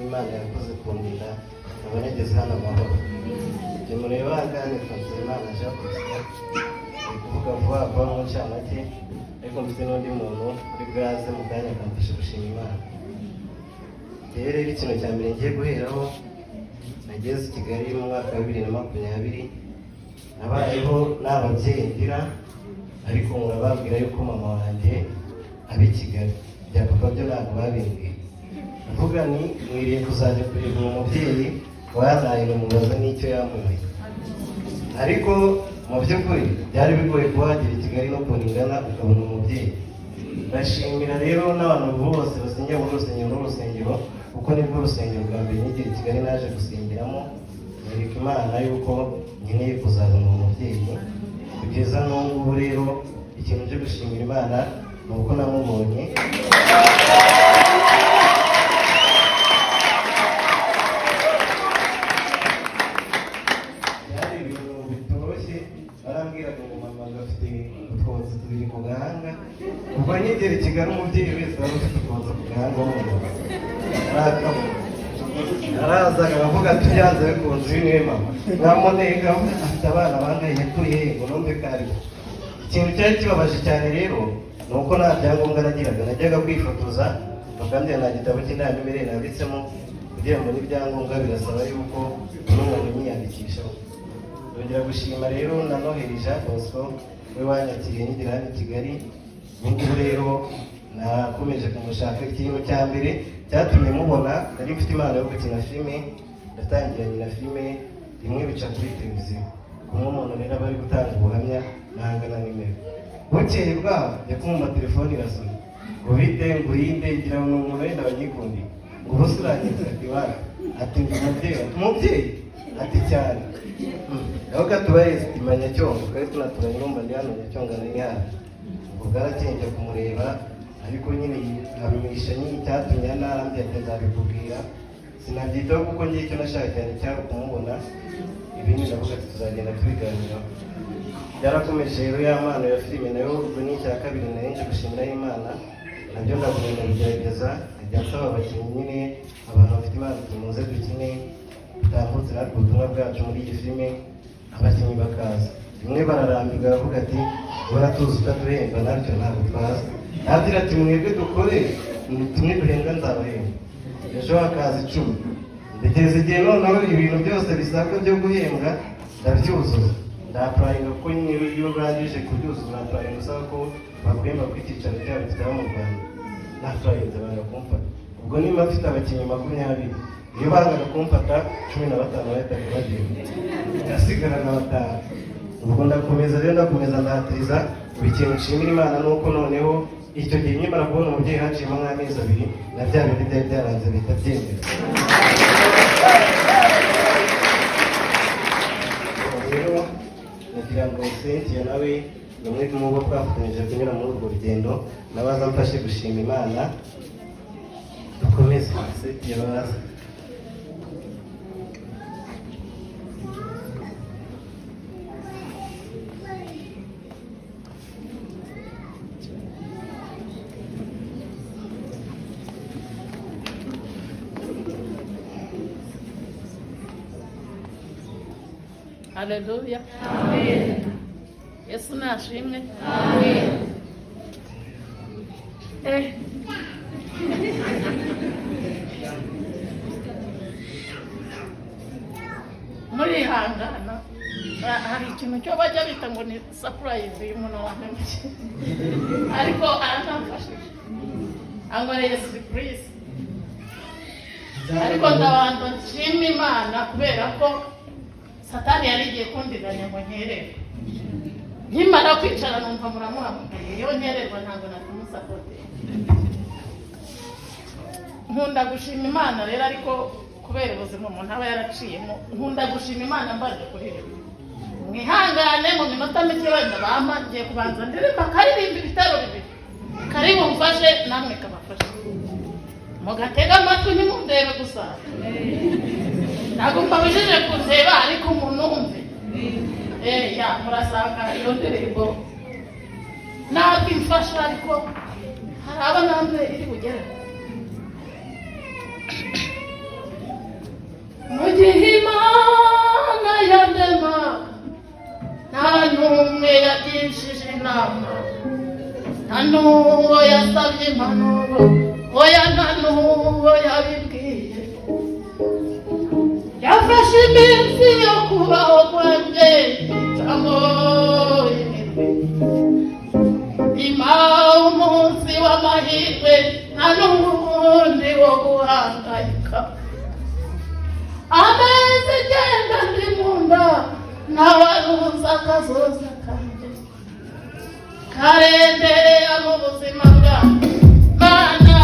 Imana yakoze kundinda nkaba nageze hano amahoro. Njye mureba kandi Imana aje kuza kuvuga vuba vuba mu ncamake, ariko mfite n'undi muntu uri bwaze mu kanya akamfasha gushima Imana. Rero ikintu cya mbere ngiye guheraho, nageze i Kigali mu mwaka wa 2020. Nabayeho n'ababyeyi ndira, ariko murababwira yuko mama wanjye abi Kigali, bya papa byo ntabwo babimbwiye. Ndavuga ni mwiriye kuzajya kureba umubyeyi wazaye umubaza n'icyo yamuhaye, ariko mu by'ukuri byari bigoye kuhagera i Kigali no kuningana ukabona umubyeyi. Ndashimira rero n'abantu bose basengera muri urusengero kuko nibwo urusengero bwa mbere nigera i Kigali naje gusengeramo. Nereka Imana yuko nkeneye kuzabona umubyeyi. Kugeza n'ubu rero ikintu cyo gushimira Imana ni uko namubonye. Byari ibintu bitoroshye, barambwiraga ngo mama gafite utwotsi tubiri ku gahanga. Ubwo nigera i Kigali umubyeyi wese wari ufite utwotsi ku gahanga w'umugabo arazaga akavuga ati byanze bikunze uyu niwe mama. Nkamuneka afite abana bangahe yakuye ngo numve ko ariwe. Ikintu cyari kibabaje cyane rero ni uko nta byangombwa nagiraga. Najyaga kwifotoza bakambwira nta gitabo cy'indangamirire nanditsemo, kugira ngo n'ibyangombwa birasaba yuko n'umuntu yiyandikishaho. Nongera gushima rero na Noheli Jean Bosco we wanyakiriye nigera hano i Kigali. N'ubu rero nakomeje kumushaka. Ikintu cya mbere cyatumye mubona, nari mfite impano yo gukina filime. Ndatangira nyina filime rimwe bica kuri televiziyo, kumwe umuntu rero aba ari gutanga ubuhamya nahangana nimero. Bukeye bwaho njya kumva telefoni irasona ngo bite ngo urinde ngira ngo umuntu wenda abanyikundiye ngo ubuse urangiza ati wara ati ngo umubyeyi ati cyane aho katubaye imanya cyongo twari tunaturanye numva ndi hano Nyacyonga nari hano. Ubwo bwarakeye njya kumureba, ariko nyine amisha nyine icyatumye narambye ati nzabikubwira. Sinabyitaho kuko ngiye icyo nashaka cyane cyangwa kumubona. Ibindi ndavuga ati tuzagenda tubiganiraho. Byarakomeje rero ya mpano ya filime nayo ubwo ni icya kabiri nari nje gushimira Imana. Nabyo ndagumya kugerageza njya nsaba abakinnyi nyine, abantu bafite impano tumuze dukine tutambutse natwe ubutumwa bwacu muri iyi filime. Abakinnyi bakaza rimwe bararambirwa baravuga ati uratuzi utaduhemba, natwe ntabwo twaza. Agira ati mwebwe dukore tumwe duhembwa nzabahemba. Ejo hakaza 10. Ndegeze igihe noneho ibintu byose bisabwa byo guhembwa ndabyuzuza. Ndapurayinga kuko nyine iyo urangije kubyuzuza urapurayinga usaba ko baguhemba ku icyicaro cyabo kitaba mu Rwanda. Napurayinze banga kumfata. Ubwo niba mfite abakinnyi 20, iyo bangaga kumfata 15 bahitaga bagenda, yasigarana 5. Ubwo ndakomeza ndatiriza. Buri kintu nshimira Imana nuko noneho icyo gihe nyimara kubona umubyeyi haciyemo nk'amezi 2 na bya bindi byari byaranze bihita byemera. Rero nagira ngo Cynthia nawe ni umwe mu bo twafatanyije kunyura muri urwo rugendo, nabaza mfashe gushima Imana. Dukomeze Cynthia baza. Haleluya. Amen. Yesu nashimwe. Amen. Muri hangana hari ikintu cyo bajya bita ngo ni surprise y'umuntu wambaye, ariko aranamfashije angoreye surprise. Ariko ndabanza nshima Imana kubera ko Satani yari igiye kundiganya ngo nkererwe. Nkimara kwicara numva muramuhamagaye, iyo nkererwa ntabwo nakumusapote. Nkunda gushima Imana rero, ariko kubera ubuzima umuntu aba yaraciyemo, nkunda gushima Imana mbaje kuririmba. Mwihangane mu minota mike wenda bampa ngiye kubanza ndirimba karirimba ibitaro bibiri. Karibu mfashe namwe kabafashe. Mugatega amatwi ntimundebe gusa. Ntabwo mbabujije kureba ariko umuntu umve. Ya murasanga iyo ndirimbo ntabwo imfasha, ariko hari aba namwe iri bugere. yagishije inama, nta n'uwo yasabye impanuro, oya nta n'uwo yabibwiye. Yafashe iminsi yo kubaho kwanjye icamo iminwe, impaha umunsi w'amahirwe, nta n'uwundi wo guhangayika. Amezi agenda ndi mu nda, ntawaruza akazoza kanjye karendereye mu buzima bwanjye. Mana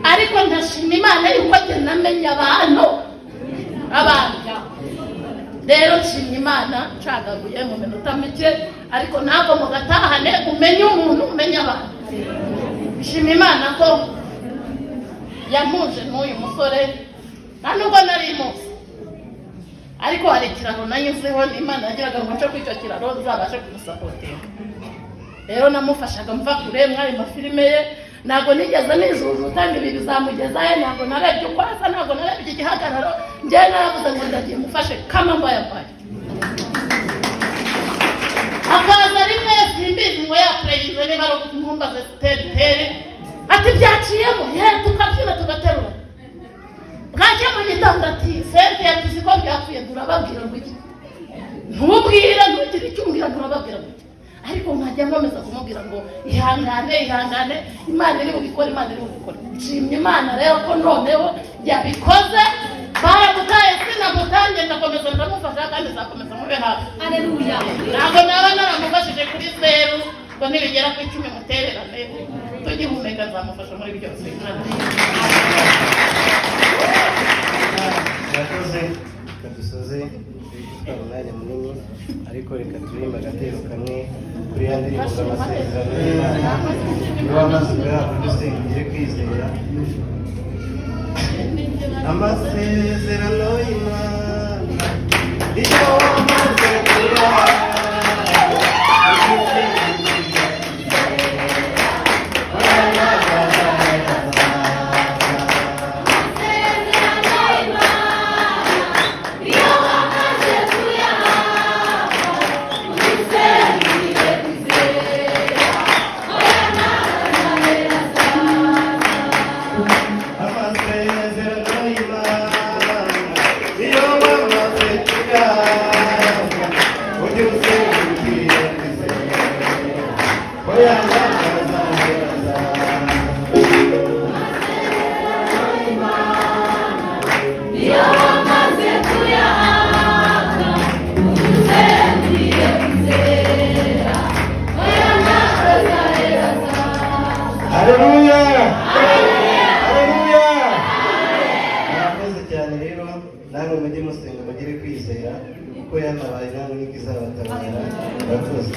ariko ndashima Imana yuko namenye abantu rero nshimye Imana ncagaguye mu minota mike, ariko ntabwo mugatahane umenye umuntu umenye abantu. Nshimye Imana ko yampuje n'uyu musore, nta nubwo nari muzi, ariko hari ikiraro nanyuzeho Imana yagiraga ngo nce kuri icyo kiraro nzabashe kumusapotinga. Rero namufashaga mva kure, mwari mafilime ye, ntabwo nigeze nijuju utanga ibi bizamugezayo, ntabwo narebye uko asa, ntabwo narebye igihagararo, njyewe naravuze ngo ndagiye mufashe kama mbaye. Akaza rimwe simbizi ngo yapreyinze niba ari ukumumbaze tere ati byaciyemo, tukabyina tugaterura. Bwacye mu gitondo ati sente yatuzi ko byapfuye, turababwira ngo iki ntubwira, ntugire icyo umbwira, turababwira ngo iki. Ariko nkajya nkomeza kumubwira ngo ihangane, Imana iri bubikore, Imana iri bubikore. Nshimye Imana rero ko noneho yabikoze, baramutaye sinamutange, ndakomeza ndamufasha kandi nzakomeza mube hafi. Haleluya. Ntabwo naba naramufashije kuri zeru ngo nibigera ku 10 mutererane, tugihumeka nzamufasha muri byose. Yakoze kadusoze umwanya munini, ariko reka turirimba agatero kamwe kuri ya ndirimbo z'amasezerano y'Imana. Niba amaze ubwabo dusenga ugire kwizera amasezerano y'Imana, iyo wamaze kuba Haleluya! Haleluya! Murakoze cyane rero, namwe mujye musenga mugire kwizera kuko yanabaye namwe niko izabatabara. Murakoze.